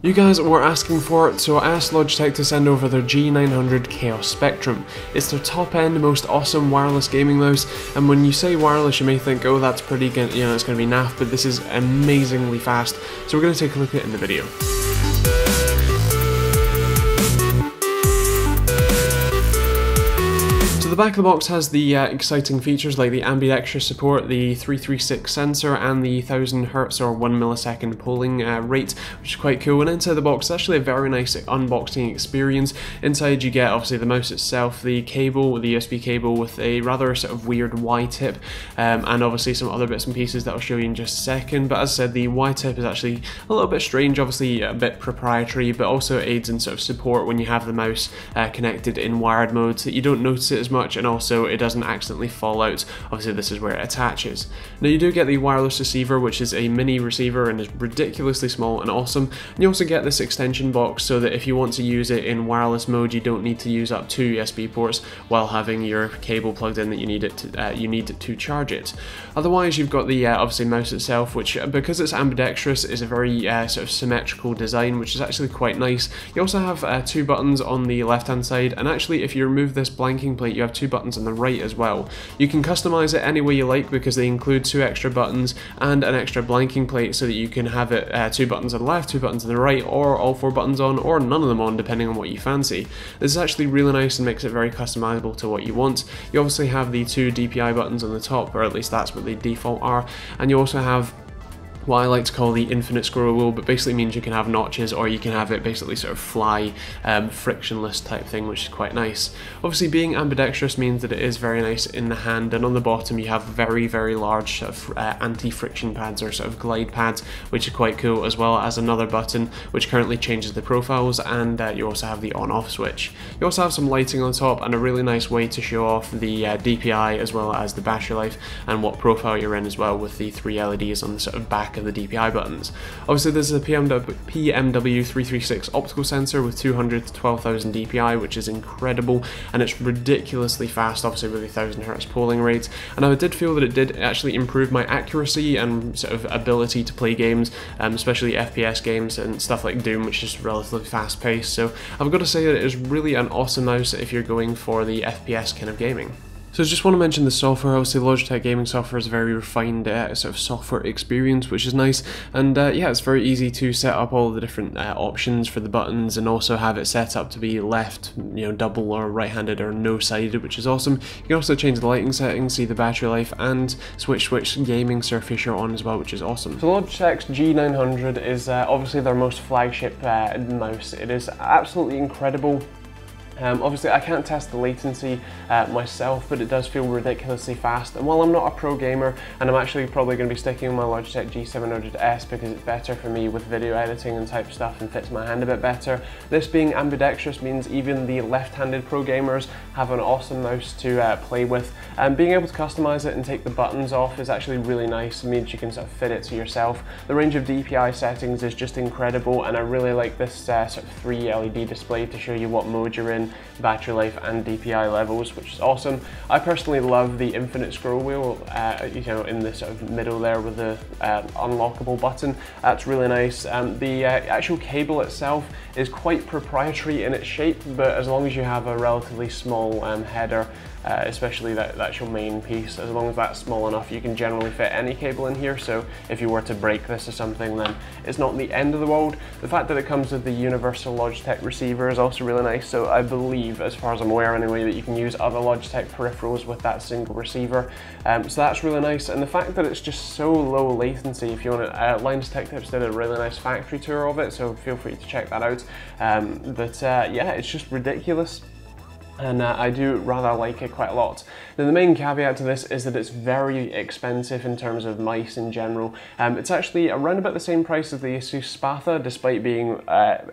You guys were asking for it, so I asked Logitech to send over their G900 Chaos Spectrum. It's their top end, most awesome wireless gaming mouse, and when you say wireless you may think, oh that's pretty, it's going to be naff, but this is amazingly fast, so we're going to take a look at it in the video. The back of the box has the exciting features like the ambidextrous support, the 336 sensor, and the 1000 Hz or 1 millisecond polling rate, which is quite cool. And inside the box, it's actually a very nice unboxing experience. Inside you get obviously the mouse itself, the cable, the USB cable with a rather sort of weird Y-tip, and obviously some other bits and pieces that I'll show you in just a second. But as I said, the Y-tip is actually a little bit strange, obviously a bit proprietary, but also aids in sort of support when you have the mouse connected in wired mode, so that you don't notice it as much, and also it doesn't accidentally fall out. Obviously this is where it attaches. Now you do get the wireless receiver, which is a mini receiver and is ridiculously small and awesome. And you also get this extension box so that if you want to use it in wireless mode, you don't need to use up 2 USB ports while having your cable plugged in that you need to charge it. Otherwise you've got the obviously mouse itself, which because it's ambidextrous is a very sort of symmetrical design, which is actually quite nice. You also have 2 buttons on the left hand side, and actually if you remove this blanking plate you have 2 buttons on the right as well. You can customize it any way you like because they include 2 extra buttons and an extra blanking plate, so that you can have it 2 buttons on the left, 2 buttons on the right, or all 4 buttons on, or none of them on, depending on what you fancy. This is actually really nice and makes it very customizable to what you want. You obviously have the 2 DPI buttons on the top, or at least that's what the default are, and you also have what I like to call the infinite scroll wheel, but basically means you can have notches, or you can have it basically sort of fly frictionless type thing, which is quite nice. Obviously being ambidextrous means that it is very nice in the hand, and on the bottom you have very large sort of anti-friction pads, or sort of glide pads, which are quite cool, as well as another button which currently changes the profiles, and you also have the on-off switch. You also have some lighting on top and a really nice way to show off the DPI as well as the battery life and what profile you're in as well, with the 3 LEDs on the sort of back of the DPI buttons. Obviously this is a PMW 336 optical sensor with 200 to 12,000 DPI, which is incredible, and it's ridiculously fast, obviously with the 1000 Hz polling rate. And I did feel that it did actually improve my accuracy and sort of ability to play games, especially FPS games and stuff like Doom, which is relatively fast paced. So I've got to say that it is really an awesome mouse if you're going for the FPS kind of gaming. So I just want to mention the software. Obviously Logitech gaming software is a very refined sort of software experience, which is nice, and yeah, it's very easy to set up all the different options for the buttons, and also have it set up to be left, double or right-handed or no-sided, which is awesome. You can also change the lighting settings, see the battery life, and switch which gaming surface you're on as well, which is awesome. So Logitech's G900 is obviously their most flagship mouse. It is absolutely incredible. Obviously I can't test the latency myself, but it does feel ridiculously fast, and while I'm not a pro gamer, and I'm actually probably going to be sticking with my Logitech G700S because it's better for me with video editing and type stuff and fits my hand a bit better, this being ambidextrous means even the left-handed pro gamers have an awesome mouse to play with, and being able to customize it and take the buttons off is actually really nice. It means you can sort of fit it to yourself. The range of DPI settings is just incredible, and I really like this sort of 3 LED display to show you what mode you're in, battery life and DPI levels, which is awesome. I personally love the infinite scroll wheel, in the sort of middle there with the unlockable button. That's really nice. The actual cable itself is quite proprietary in its shape, but as long as you have a relatively small header, especially that actual main piece, as long as that's small enough, you can generally fit any cable in here. So if you were to break this or something, then it's not the end of the world. The fact that it comes with the universal Logitech receiver is also really nice. So I believe, as far as I'm aware anyway, that you can use other Logitech peripherals with that single receiver. So that's really nice. And the fact that it's just so low latency, if you want to, Linus Tech Tips did a really nice factory tour of it, so feel free to check that out. Yeah, it's just ridiculous. And I do rather like it quite a lot. Now the main caveat to this is that it's very expensive in terms of mice in general. It's actually around about the same price as the Asus Spatha, despite being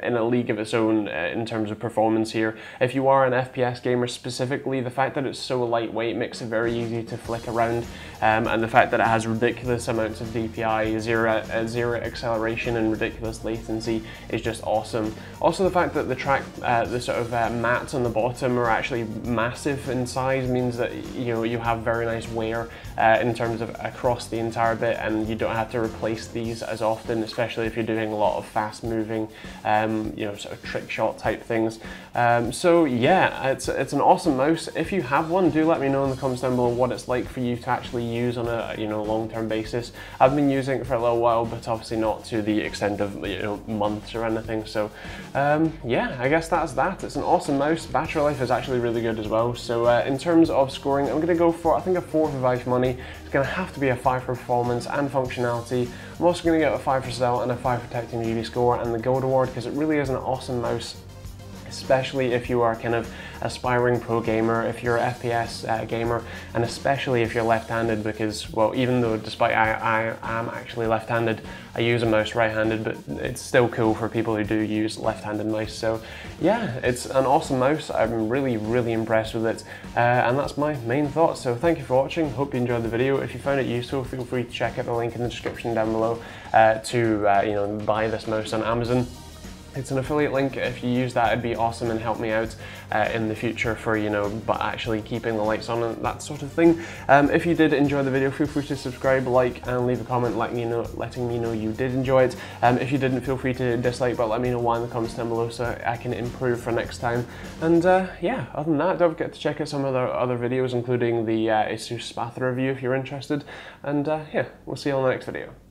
in a league of its own in terms of performance here. If you are an FPS gamer specifically, the fact that it's so lightweight makes it very easy to flick around, and the fact that it has ridiculous amounts of DPI, zero acceleration and ridiculous latency is just awesome. Also the fact that the sort of mats on the bottom are actually massive in size means that you have very nice wear in terms of across the entire bit, and you don't have to replace these as often, especially if you're doing a lot of fast moving sort of trick shot type things. So yeah, it's an awesome mouse. If you have one, do let me know in the comments down below what it's like for you to actually use on a long-term basis. I've been using it for a little while, but obviously not to the extent of months or anything. So yeah, I guess that's that. It's an awesome mouse. Battery life is actually really good as well. So in terms of scoring, I'm going to go for, I think, a 4 for value for money. It's going to have to be a 5 for performance and functionality. I'm also going to get a 5 for sale and a 5 for TechteamGB score and the Gold Award, because it really is an awesome mouse, especially if you are kind of aspiring pro gamer, if you're an FPS gamer, and especially if you're left-handed, because, well, even though despite I am actually left-handed, I use a mouse right-handed, but it's still cool for people who do use left-handed mice. So yeah, it's an awesome mouse. I'm really, really impressed with it, and that's my main thoughts. So thank you for watching. Hope you enjoyed the video. If you found it useful, feel free to check out the link in the description down below to buy this mouse on Amazon. It's an affiliate link. If you use that, it'd be awesome and help me out in the future for, but actually keeping the lights on and that sort of thing. If you did enjoy the video, feel free to subscribe, like, and leave a comment letting me know you did enjoy it. If you didn't, feel free to dislike, but let me know why in the comments down below so I can improve for next time. And yeah, other than that, don't forget to check out some of the other videos, including the Asus Spatha review if you're interested. And yeah, we'll see you on the next video.